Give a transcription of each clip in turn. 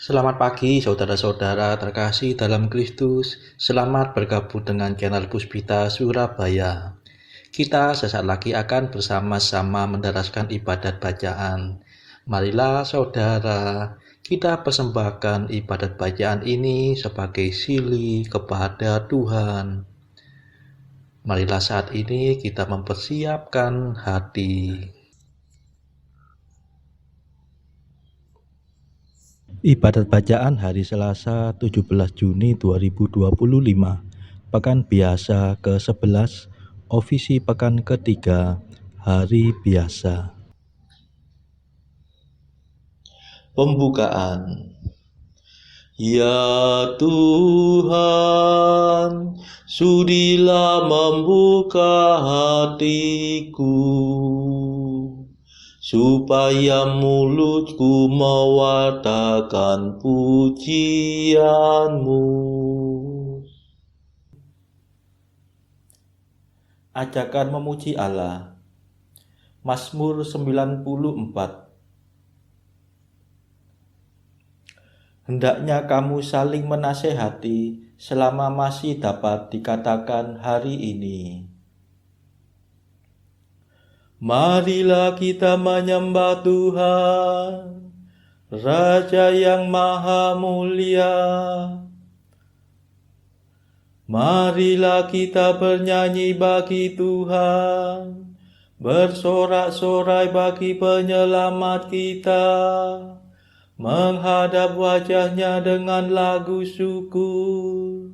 Selamat pagi saudara-saudara terkasih dalam Kristus. Selamat bergabung dengan channel Puspita Surabaya. Kita sesaat lagi akan bersama-sama mendaraskan ibadat bacaan. Marilah saudara, kita persembahkan ibadat bacaan ini sebagai sili kepada Tuhan. Marilah saat ini kita mempersiapkan hati. Ibadat bacaan hari Selasa 17 Juni 2025, Pekan Biasa ke-11, Ofisi Pekan ketiga, Hari Biasa. Pembukaan. Ya Tuhan, sudilah membuka hatiku, supaya mulutku mewartakan pujian-Mu. Ajakan memuji Allah. Mazmur 94. Hendaknya kamu saling menasehati selama masih dapat dikatakan hari ini. Marilah kita menyembah Tuhan, Raja yang Maha Mulia. Marilah kita bernyanyi bagi Tuhan, bersorak-sorai bagi penyelamat kita, menghadap wajahnya dengan lagu syukur,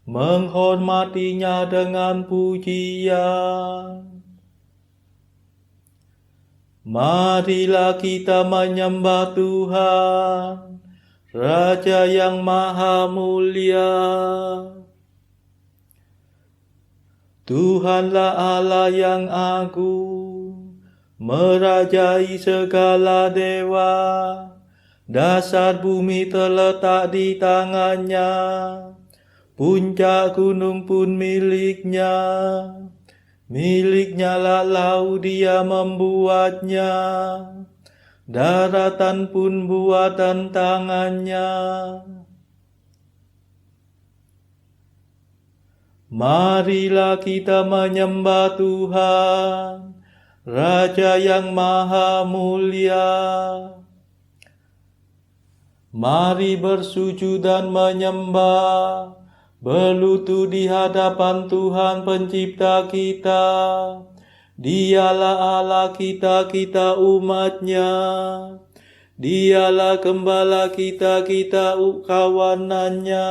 menghormatinya dengan pujian. Marilah kita menyembah Tuhan, Raja yang Maha Mulia. Tuhanlah Allah yang agung, merajai segala dewa. Dasar bumi terletak di tangannya, puncak gunung pun miliknya. Miliknya lah laut dia membuatnya, daratan pun buatan tangannya. Marilah kita menyembah Tuhan, Raja yang Maha Mulia. Mari bersujud dan menyembah, berlutut di hadapan Tuhan pencipta kita. Dialah Allah kita, kita umatnya. Dialah gembala kita, kita kawanannya.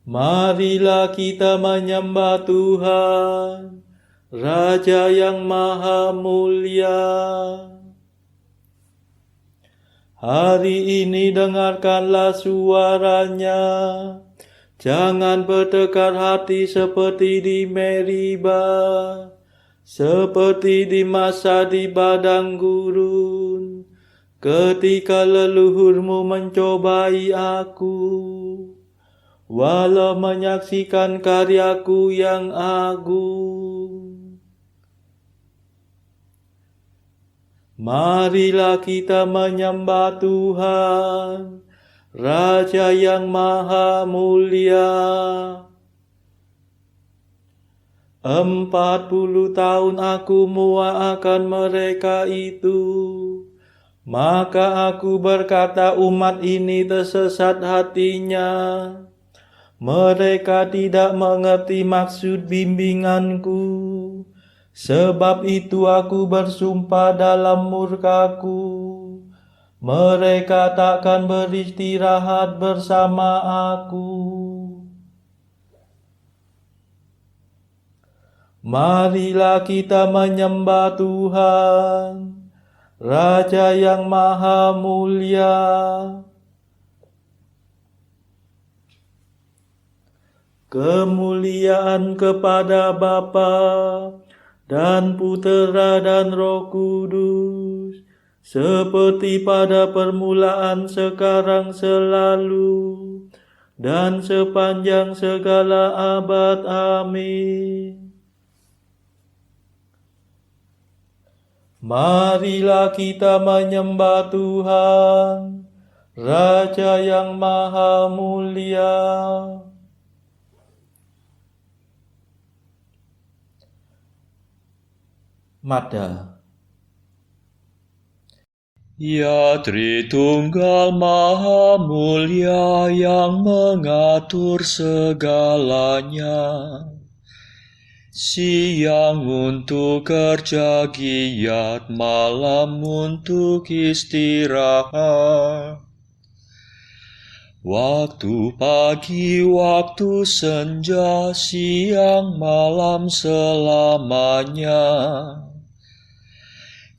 Marilah kita menyembah Tuhan, Raja yang Maha Mulia. Hari ini dengarkanlah suaranya, jangan bertekar hati seperti di Meriba, seperti di masa di padang gurun, ketika leluhurmu mencobai aku, walau menyaksikan karyaku yang agung. Marilah kita menyembah Tuhan, Raja yang Maha Mulia. 40 tahun aku muak akan mereka itu, maka aku berkata umat ini tersesat hatinya. Mereka tidak mengerti maksud bimbinganku. Sebab itu aku bersumpah dalam murkaku, mereka takkan beristirahat bersama aku. Marilah kita menyembah Tuhan, Raja yang Maha Mulia. Kemuliaan kepada Bapa dan Putera dan Roh Kudus, seperti pada permulaan, sekarang, selalu, dan sepanjang segala abad. Amin. Marilah kita menyembah Tuhan, Raja yang Maha Mulia. Mada. Ya Tritunggal Maha Mulia yang mengatur segalanya, siang untuk kerja giat, malam untuk istirahat. Waktu pagi, waktu senja, siang malam selamanya.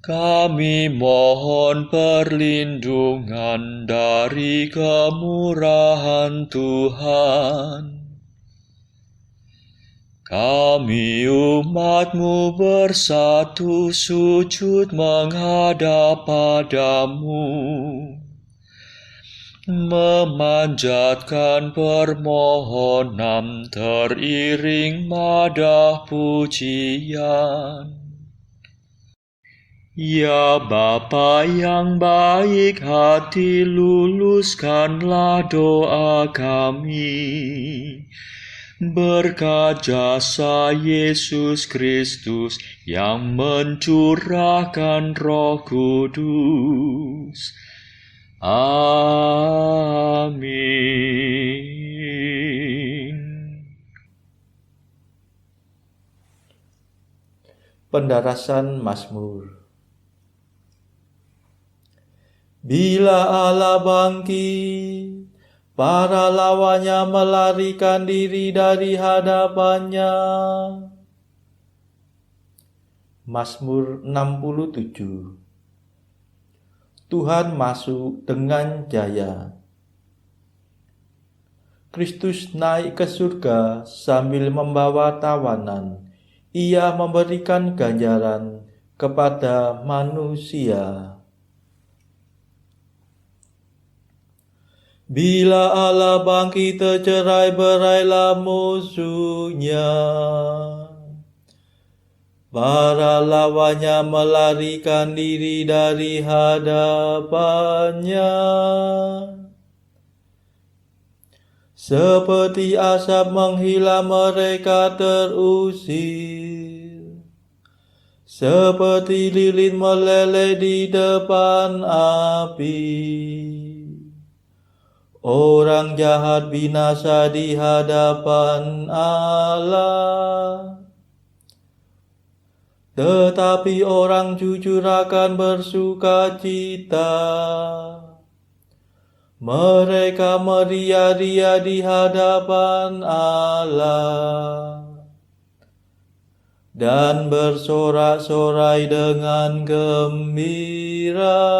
Kami mohon perlindungan dari kemurahan Tuhan. Kami umat-Mu bersatu sujud menghadap padamu, memanjatkan permohonan teriring madah pujian. Ya Bapa yang baik hati, luluskanlah doa kami. Berkat jasa Yesus Kristus yang mencurahkan Roh Kudus. Amin. Pendarasan Mazmur. Bila Allah bangkit, para lawannya melarikan diri dari hadapannya. Mazmur 67. Tuhan masuk dengan jaya. Kristus naik ke surga sambil membawa tawanan. Ia memberikan ganjaran kepada manusia. Bila Allah bangkit, tercerai-berailah musuhnya. Para lawannya melarikan diri dari hadapannya. Seperti asap menghilang mereka terusir. Seperti lilin meleleh di depan api. Orang jahat binasa di hadapan Allah, tetapi orang jujur akan bersukacita. Mereka meria-ria di hadapan Allah dan bersorak-sorai dengan gembira.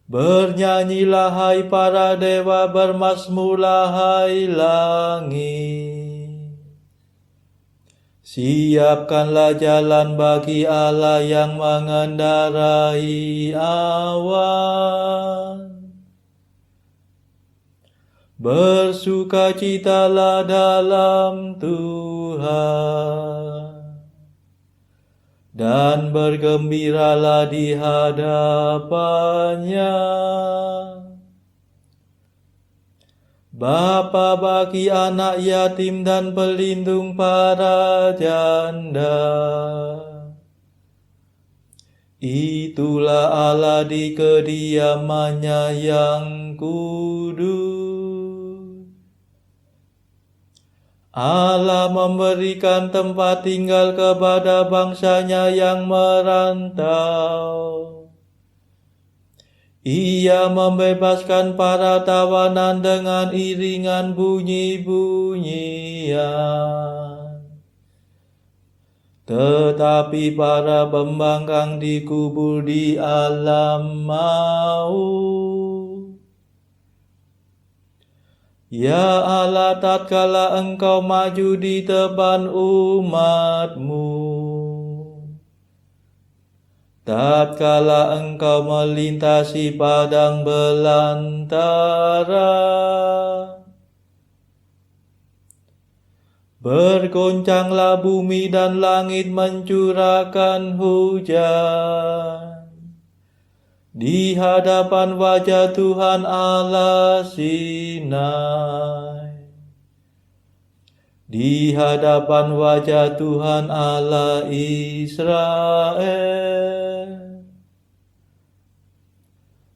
Bernyanyilah hai para dewa, bermazmurlah hai langit. Siapkanlah jalan bagi Allah yang mengendarai awan. Bersukacitalah dalam Tuhan dan bergembiralah di hadapannya. Bapa bagi anak yatim dan pelindung para janda. Itulah Allah di kediamannya yang kudus. Allah memberikan tempat tinggal kepada bangsanya yang merantau. Ia membebaskan para tawanan dengan iringan bunyi-bunyian. Tetapi para pembangkang dikubur di alam maut. Ya Allah, tatkala Engkau maju di depan umat-Mu, tatkala Engkau melintasi padang belantara, Bergoncanglah bumi dan langit mencurahkan hujan di hadapan wajah Tuhan Allah Sinai. Di hadapan wajah Tuhan Allah Israel.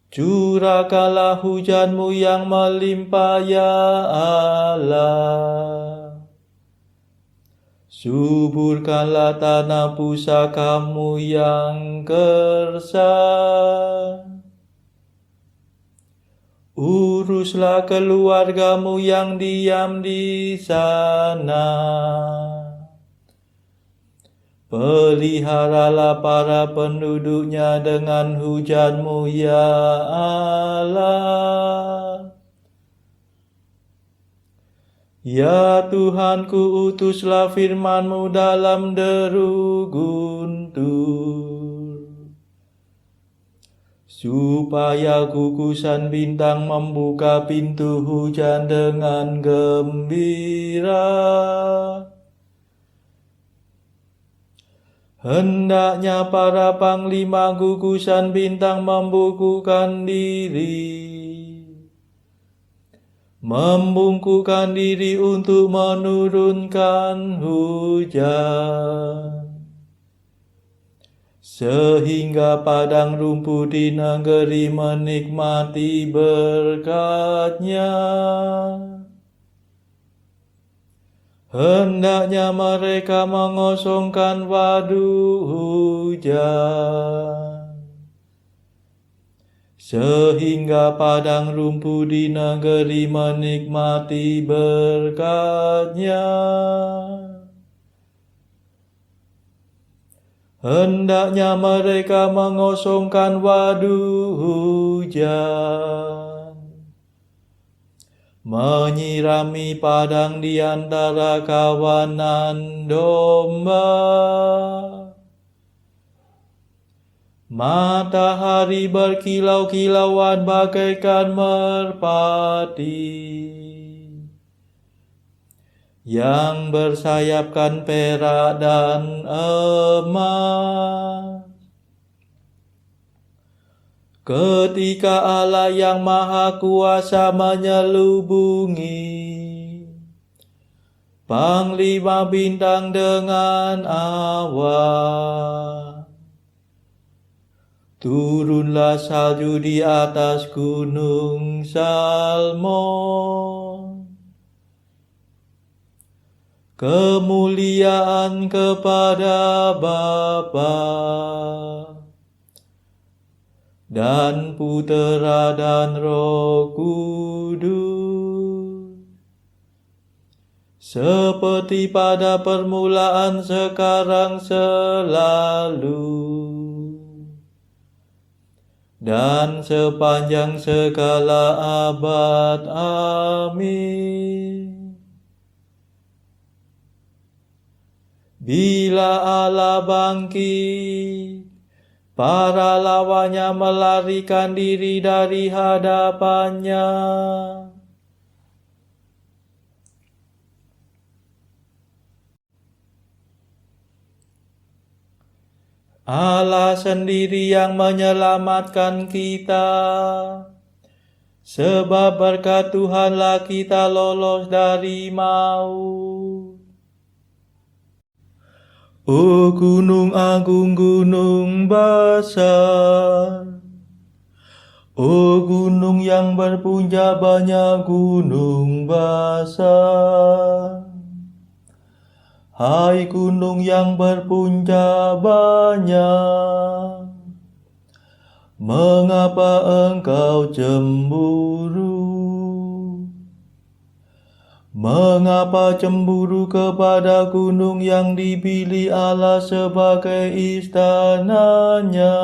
Curahkanlah hujan-Mu yang melimpah ya Allah. Suburkanlah tanah pusaka-Mu yang gersang. Uruslah keluarga-Mu yang diam di sana. Peliharalah para penduduknya dengan hujan-Mu ya Allah. Ya Tuhanku, utuslah firman-Mu dalam deru guntur, supaya gugusan bintang membuka pintu hujan dengan gembira. Hendaknya para panglima gugusan bintang membungkukkan diri untuk menurunkan hujan, sehingga padang rumput di negeri menikmati berkat-Nya. Hendaknya mereka mengosongkan waduk hujan, sehingga padang rumput di negeri menikmati berkat-Nya. Hendaknya mereka mengosongkan waduk hujan, menyirami padang di antara kawanan domba. Matahari berkilau-kilauan bagaikan merpati yang bersayapkan perak dan emas. Ketika Allah yang Maha Kuasa menyelubungi panglima bintang dengan awan, turunlah salju di atas gunung Salmon. Kemuliaan kepada Bapa dan Putera dan Roh Kudus, seperti pada permulaan, sekarang, selalu, dan sepanjang segala abad. Amin. Bila Allah bangkit, para lawannya melarikan diri dari hadapannya. Allah sendiri yang menyelamatkan kita, sebab berkat Tuhanlah kita lolos dari maut. O gunung agung, gunung besar, o gunung yang berpuncak banyak, gunung besar. Hai gunung yang berpuncak banyak, mengapa engkau cemburu? Mengapa cemburu kepada gunung yang dipilih Allah sebagai istananya?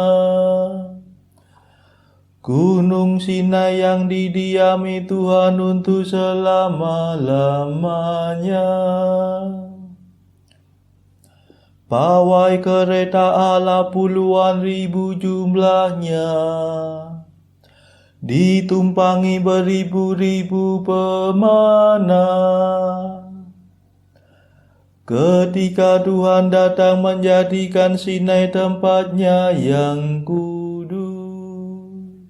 Gunung Sinai yang didiami Tuhan untuk selama-lamanya. Pawai kereta Allah puluhan ribu jumlahnya, ditumpangi beribu-ribu pemana. Ketika Tuhan datang menjadikan Sinai tempatnya yang kudus.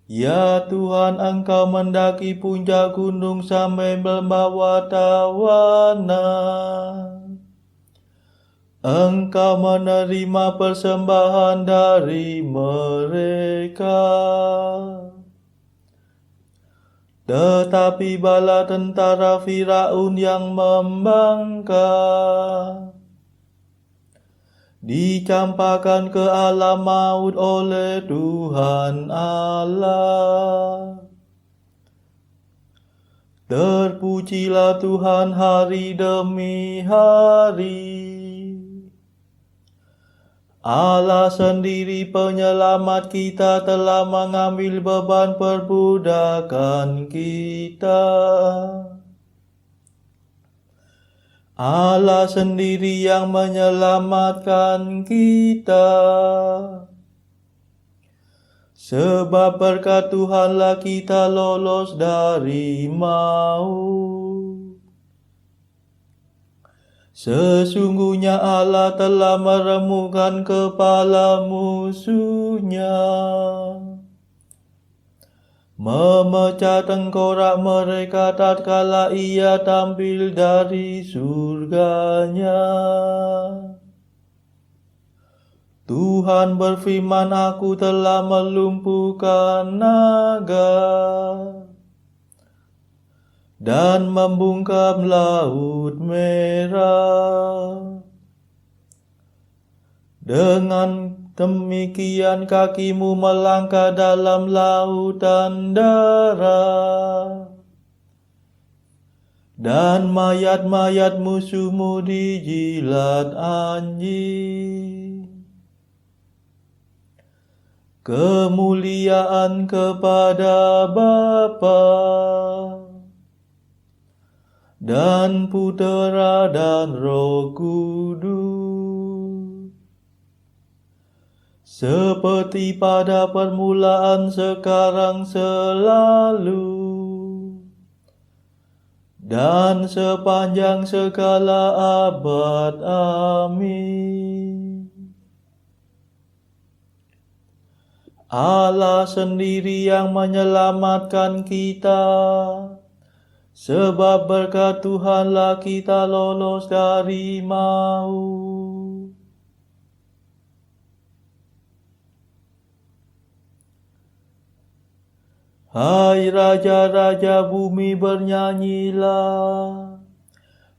Ya Tuhan, Engkau mendaki puncak gunung sampai membawa tawanan. Engkau menerima persembahan dari mereka. Tetapi bala tentara Firaun yang membangkang dicampakkan ke alam maut oleh Tuhan Allah. Terpujilah Tuhan hari demi hari. Allah sendiri penyelamat kita telah mengambil beban perbudakan kita. Allah sendiri yang menyelamatkan kita. Sebab berkat Tuhanlah kita lolos dari maut. Sesungguhnya Allah telah meremukkan kepala musuhnya, memecah tengkorak mereka tatkala ia tampil dari surganya. Tuhan berfirman, aku telah melumpuhkan naga dan membungkam laut merah. Dengan demikian kakimu melangkah dalam lautan darah, dan mayat-mayat musuhmu dijilat anjing. Kemuliaan kepada Bapa dan Putera dan Roh Kudus, seperti pada permulaan, sekarang, selalu, dan sepanjang segala abad. Amin. Allah sendiri yang menyelamatkan kita. Sebab berkat Tuhanlah kita lolos dari maut. Hai raja-raja bumi, bernyanyilah.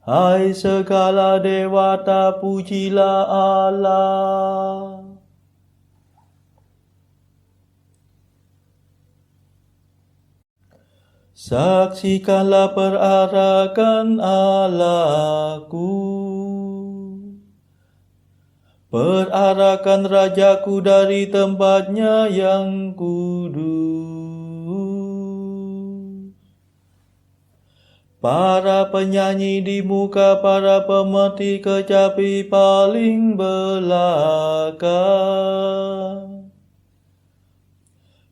Hai segala dewata, pujilah Allah. Saksikanlah perarakan Allahku, perarakan Rajaku dari tempatnya yang kudus. Para penyanyi di muka para pemerhati kecapi paling belakang.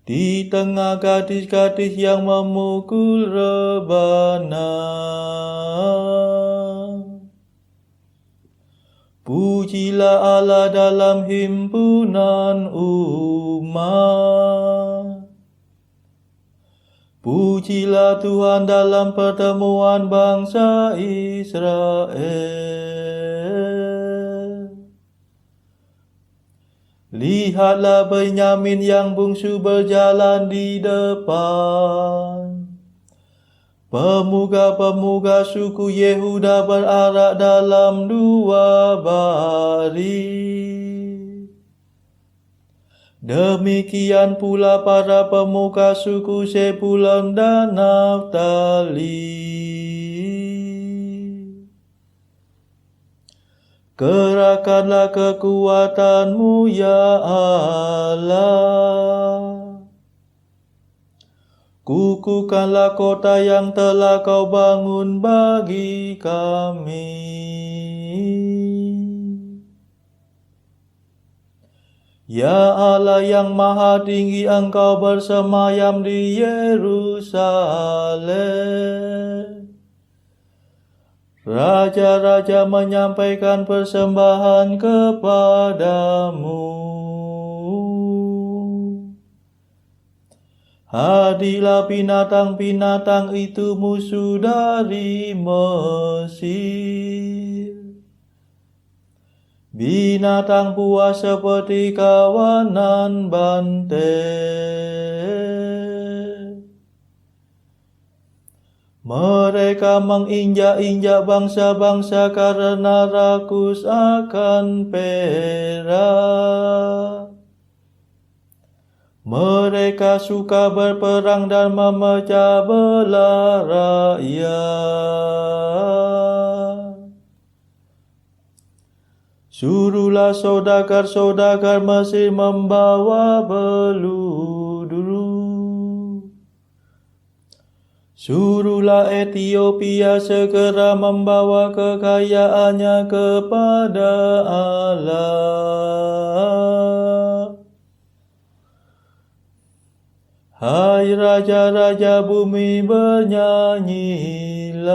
Di tengah gadis-gadis yang memukul rebana. Pujilah Allah dalam himpunan umat. Pujilah Tuhan dalam pertemuan bangsa Israel. Lihatlah Benyamin yang bungsu berjalan di depan. Pemuka-pemuka suku Yehuda berarak dalam 2 baris. Demikian pula para pemuka suku Zebulon dan Naftali. Kerahkanlah kekuatanmu, ya Allah. Kukuhkanlah kota yang telah kau bangun bagi kami. Ya Allah yang maha tinggi, Engkau bersemayam di Yerusalem. Raja-raja menyampaikan persembahan kepadamu. Hadirlah binatang-binatang itu musuh dari Mesir. Binatang buas seperti kawanan banteng. Mereka menginjak-injak bangsa-bangsa karena rakus akan perak. Mereka suka berperang dan memecah belah rakyat. Suruhlah saudagar-saudagar Mesir membawa beluduru. Suruhlah Ethiopia segera membawa kekayaannya kepada Allah. Hai raja-raja bumi, bernyanyilah.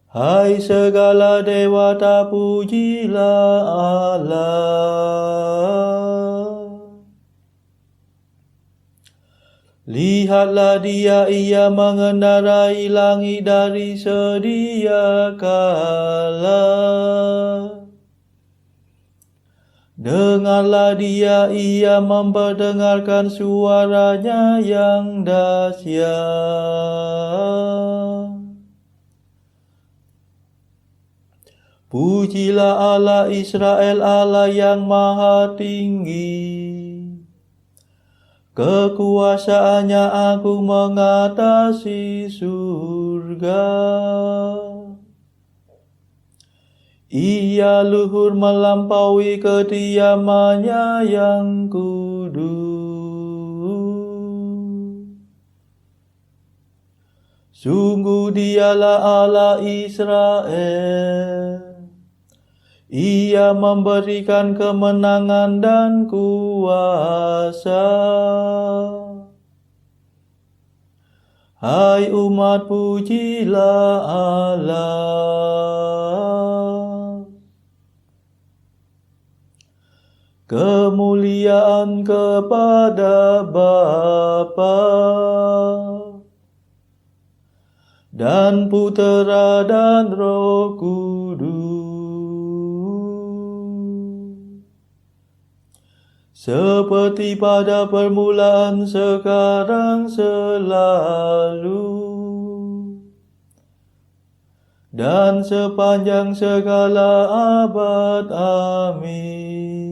Hai segala dewata, pujilah Allah. Lihatlah dia, ia mengendarai langit dari sedia kala. Dengarlah dia, ia memperdengarkan suaranya yang dahsyat. Pujilah Allah Israel, Allah yang maha tinggi. Kekuasaannya agung mengatasi surga. Ia luhur melampaui kediamannya yang kudus. Sungguh dialah Allah Israel. Ia memberikan kemenangan dan kuasa. Hai umat, pujilah Allah. Kemuliaan kepada Bapa dan Putera dan Roh Kudus. Seperti pada permulaan, sekarang, selalu, dan sepanjang segala abad. Amin.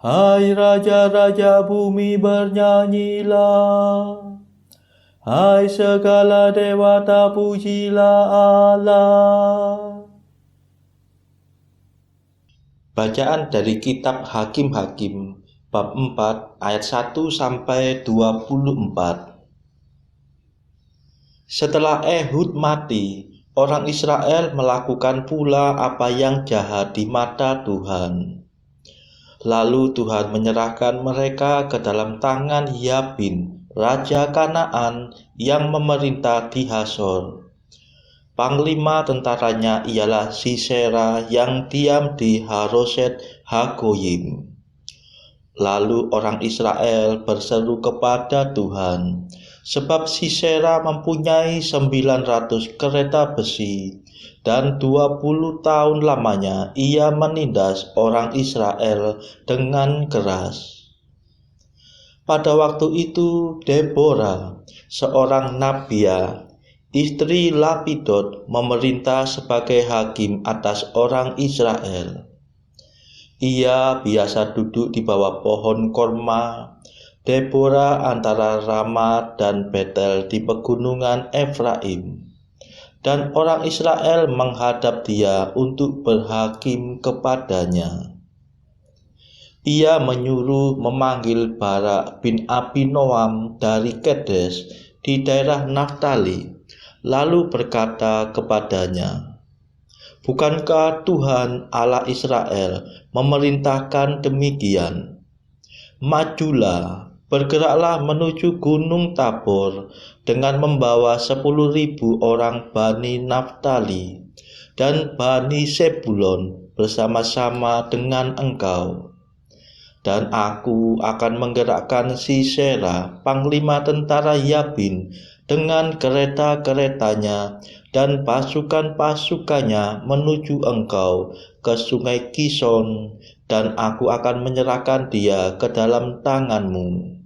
Hai raja-raja bumi, bernyanyilah. Hai segala dewata, pujilah Allah. Bacaan dari kitab Hakim-Hakim bab 4 ayat 1 sampai 24. Setelah Ehud mati, orang Israel melakukan pula apa yang jahat di mata Tuhan. Lalu Tuhan menyerahkan mereka ke dalam tangan Yabin, raja Kanaan yang memerintah di Hasor. Panglima tentaranya ialah Sisera yang diam di Haroset Hagoyim. Lalu orang Israel berseru kepada Tuhan, sebab Sisera mempunyai 900 kereta besi, dan 20 tahun lamanya ia menindas orang Israel dengan keras. Pada waktu itu Deborah, seorang nabia, istri Lapidot, memerintah sebagai hakim atas orang Israel. Ia biasa duduk di bawah pohon korma, Deborah antara Rama dan Betel di pegunungan Efraim. Dan orang Israel menghadap dia untuk berhakim kepadanya. Ia menyuruh memanggil Barak bin Abinoam dari Kedes di daerah Naftali, lalu berkata kepadanya, "Bukankah Tuhan Allah Israel memerintahkan demikian? Majulah, bergeraklah menuju Gunung Tabor dengan membawa 10.000 orang Bani Naftali dan Bani Sebulon bersama-sama dengan engkau. Dan aku akan menggerakkan Sisera, panglima tentara Yabin, dengan kereta-keretanya dan pasukan-pasukannya menuju engkau ke sungai Kison, dan aku akan menyerahkan dia ke dalam tanganmu.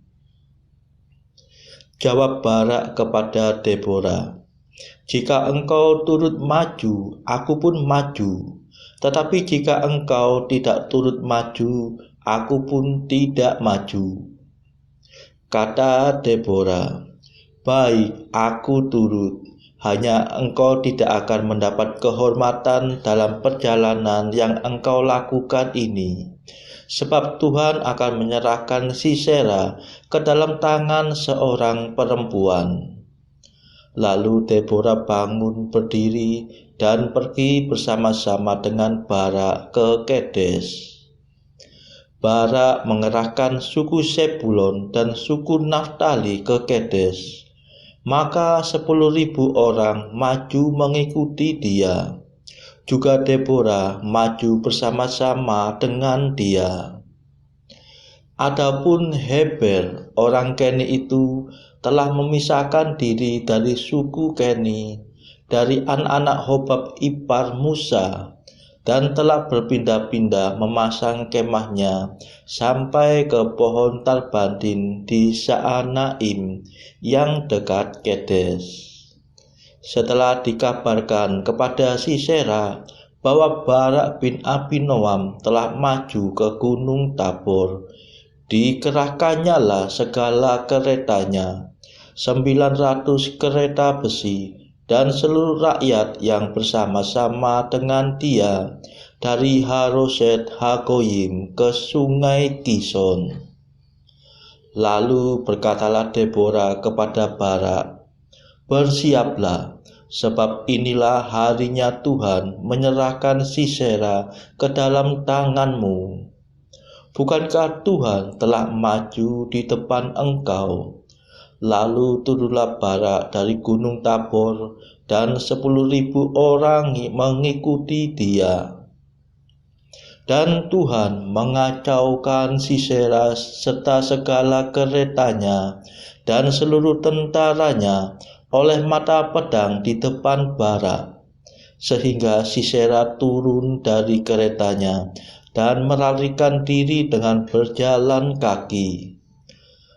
Jawab Barak kepada Deborah, jika engkau turut maju, aku pun maju. Tetapi jika engkau tidak turut maju, aku pun tidak maju. Kata Deborah, baik, aku turut. Hanya engkau tidak akan mendapat kehormatan dalam perjalanan yang engkau lakukan ini. Sebab Tuhan akan menyerahkan Sisera ke dalam tangan seorang perempuan. Lalu Deborah bangun berdiri dan pergi bersama-sama dengan Barak ke Kedes. Barak mengerahkan suku Sebulon dan suku Naftali ke Kedes. Maka 10.000 orang maju mengikuti dia. Juga Deborah maju bersama-sama dengan dia. Adapun Heber, orang Keni itu, telah memisahkan diri dari suku Keni, dari anak-anak Hobab ipar Musa, dan telah berpindah-pindah memasang kemahnya sampai ke pohon Tarbandin di Saanaim yang dekat Kedes. Setelah dikabarkan kepada Sisera bahwa Barak bin Abinoam telah maju ke Gunung Tabor, dikerahkannyalah segala keretanya, 900 kereta besi, dan seluruh rakyat yang bersama-sama dengan dia dari Haroset Hagoyim ke sungai Kison. Lalu berkatalah Deborah kepada Barak, bersiaplah, sebab inilah harinya Tuhan menyerahkan Sisera ke dalam tanganmu. Bukankah Tuhan telah maju di depan engkau? Lalu turunlah Barak dari Gunung Tabor, dan 10.000 orang mengikuti dia. Dan Tuhan mengacaukan Sisera serta segala keretanya dan seluruh tentaranya oleh mata pedang di depan Barak, sehingga Sisera turun dari keretanya dan melarikan diri dengan berjalan kaki.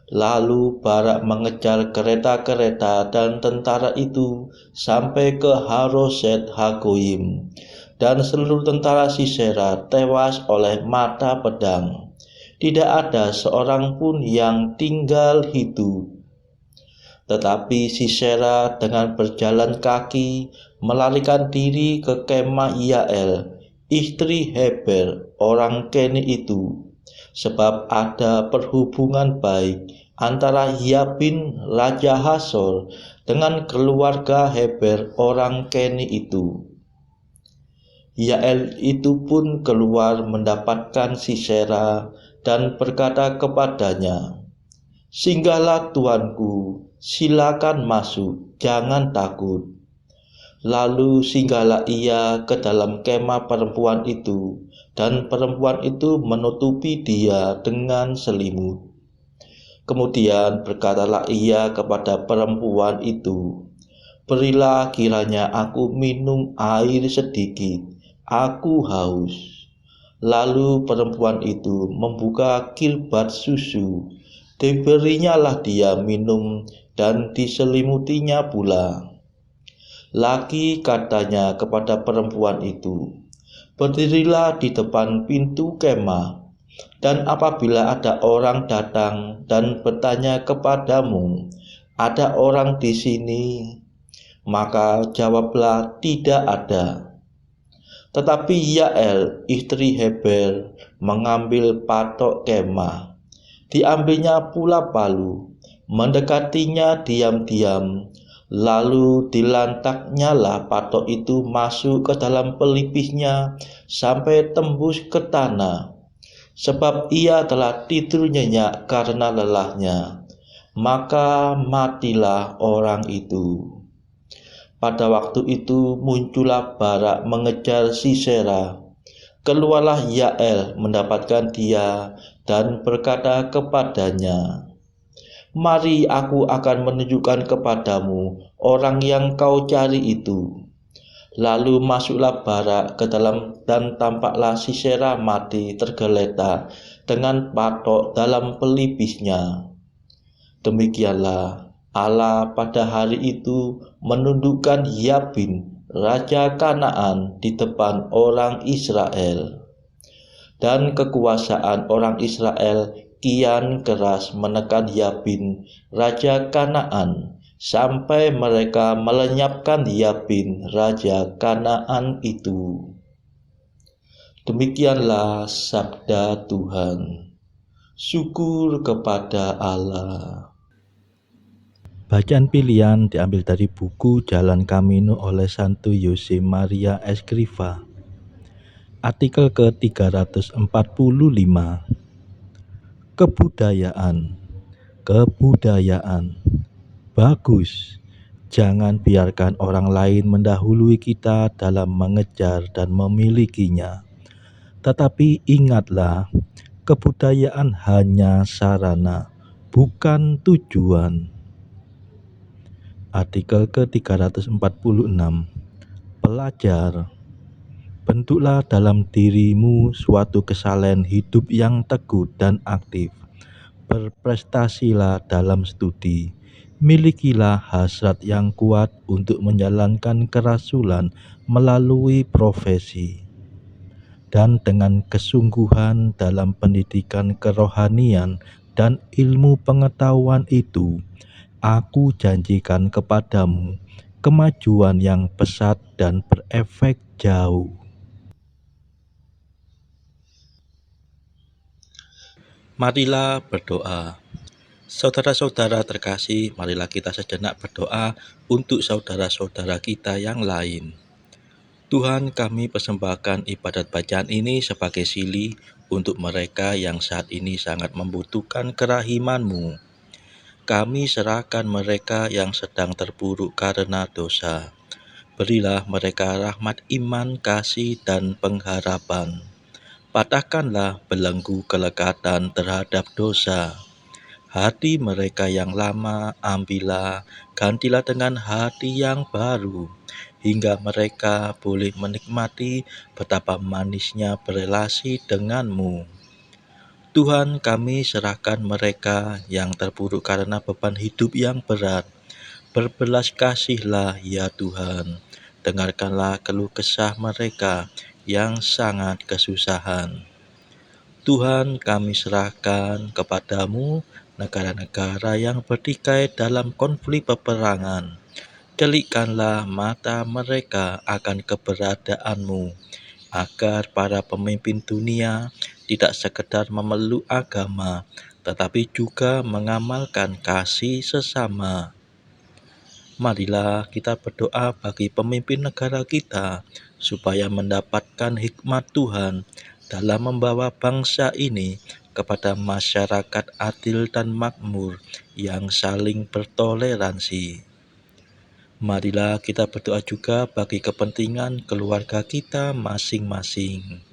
Lalu Barak mengejar kereta-kereta dan tentara itu sampai ke Haroset Hagoyim, dan seluruh tentara Sisera tewas oleh mata pedang. Tidak ada seorang pun yang tinggal hidup. Tetapi Sisera dengan berjalan kaki melarikan diri ke kemah Yael, istri Heber, orang Keni itu, sebab ada perhubungan baik antara Yabin Raja Hasor dengan keluarga Heber orang Keni itu. Yael itu pun keluar mendapatkan Sisera dan berkata kepadanya, singgahlah tuanku, silakan masuk, jangan takut. Lalu singgahlah ia ke dalam kemah perempuan itu, dan perempuan itu menutupi dia dengan selimut. Kemudian berkatalah ia kepada perempuan itu, berilah kiranya aku minum air sedikit, aku haus. Lalu perempuan itu membuka kirbat susu, diberinyalah dia minum dan diselimutinya pula. Lagi katanya kepada perempuan itu, berdirilah di depan pintu kemah, dan apabila ada orang datang dan bertanya kepadamu, ada orang di sini, maka jawablah tidak ada. Tetapi Yael, istri Heber, mengambil patok kemah, diambilnya pula palu, mendekatinya diam-diam, lalu dilantaknyalah patok itu masuk ke dalam pelipisnya sampai tembus ke tanah. sebab ia telah tidur nyenyak karena lelahnya. Maka matilah orang itu. Pada waktu itu muncullah Barak mengejar Sisera. Keluarlah Yael mendapatkan dia dan berkata kepadanya, "Mari, aku akan menunjukkan kepadamu orang yang kau cari itu." Lalu masuklah Barak ke dalam dan tampaklah Sisera mati tergeletak dengan patok dalam pelipisnya. Demikianlah Allah pada hari itu menundukkan Yabin, raja Kanaan, di depan orang Israel. Dan kekuasaan orang Israel kian keras menekan Yabin, raja Kanaan, sampai mereka melenyapkan Yabin, raja Kanaan itu. Demikianlah sabda Tuhan. Syukur kepada Allah. Bacaan pilihan diambil dari buku Jalan Camino oleh Santo Jose Maria Escrivá. Artikel ke-345. Kebudayaan. Bagus. Jangan biarkan orang lain mendahului kita dalam mengejar dan memilikinya. Tetapi ingatlah, kebudayaan hanya sarana, bukan tujuan. Artikel ke-346. Pelajar. Bentuklah dalam dirimu suatu kesalahan hidup yang teguh dan aktif. Berprestasilah dalam studi. Milikilah hasrat yang kuat untuk menjalankan kerasulan melalui profesi. Dan dengan kesungguhan dalam pendidikan kerohanian dan ilmu pengetahuan itu, aku janjikan kepadamu kemajuan yang pesat dan berefek jauh. Marilah berdoa. Saudara-saudara terkasih, marilah kita sejenak berdoa untuk saudara-saudara kita yang lain. Tuhan, kami persembahkan ibadat bacaan ini sebagai sili untuk mereka yang saat ini sangat membutuhkan kerahiman-Mu. Kami serahkan mereka yang sedang terpuruk karena dosa. Berilah mereka rahmat iman, kasih, dan pengharapan. Patahkanlah belenggu kelekatan terhadap dosa. Hati mereka yang lama ambillah, gantilah dengan hati yang baru, hingga mereka boleh menikmati betapa manisnya berelasi denganmu. Tuhan, kami serahkan mereka yang terpuruk karena beban hidup yang berat. Berbelas kasihlah ya Tuhan, dengarkanlah keluh kesah mereka yang sangat kesusahan. Tuhan, kami serahkan kepadamu negara-negara yang bertikai dalam konflik peperangan. Celikkanlah mata mereka akan keberadaanmu, agar para pemimpin dunia tidak sekedar memeluk agama, tetapi juga mengamalkan kasih sesama. Marilah kita berdoa bagi pemimpin negara kita, supaya mendapatkan hikmat Tuhan dalam membawa bangsa ini kepada masyarakat adil dan makmur yang saling bertoleransi. Marilah kita berdoa juga bagi kepentingan keluarga kita masing-masing.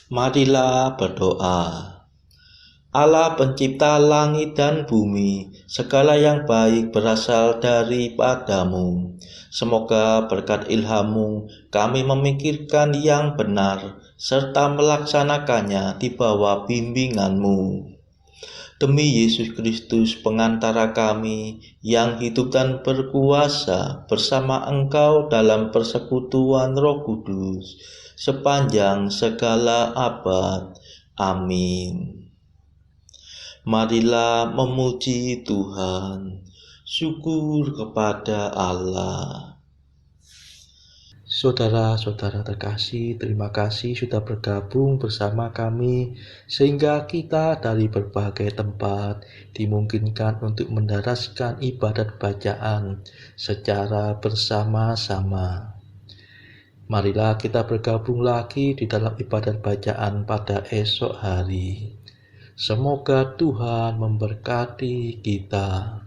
Marilah berdoa. Allah pencipta langit dan bumi, segala yang baik berasal daripadamu. Semoga berkat ilham-Mu kami memikirkan yang benar, serta melaksanakannya di bawah bimbingan-Mu. Demi Yesus Kristus pengantara kami, yang hidup dan berkuasa bersama Engkau dalam persekutuan Roh Kudus, sepanjang segala abad. Amin. Marilah memuji Tuhan. Syukur kepada Allah. Saudara-saudara terkasih, terima kasih sudah bergabung bersama kami sehingga kita dari berbagai tempat dimungkinkan untuk mendaraskan ibadat bacaan secara bersama-sama. Marilah kita bergabung lagi di dalam ibadat bacaan pada esok hari. Semoga Tuhan memberkati kita.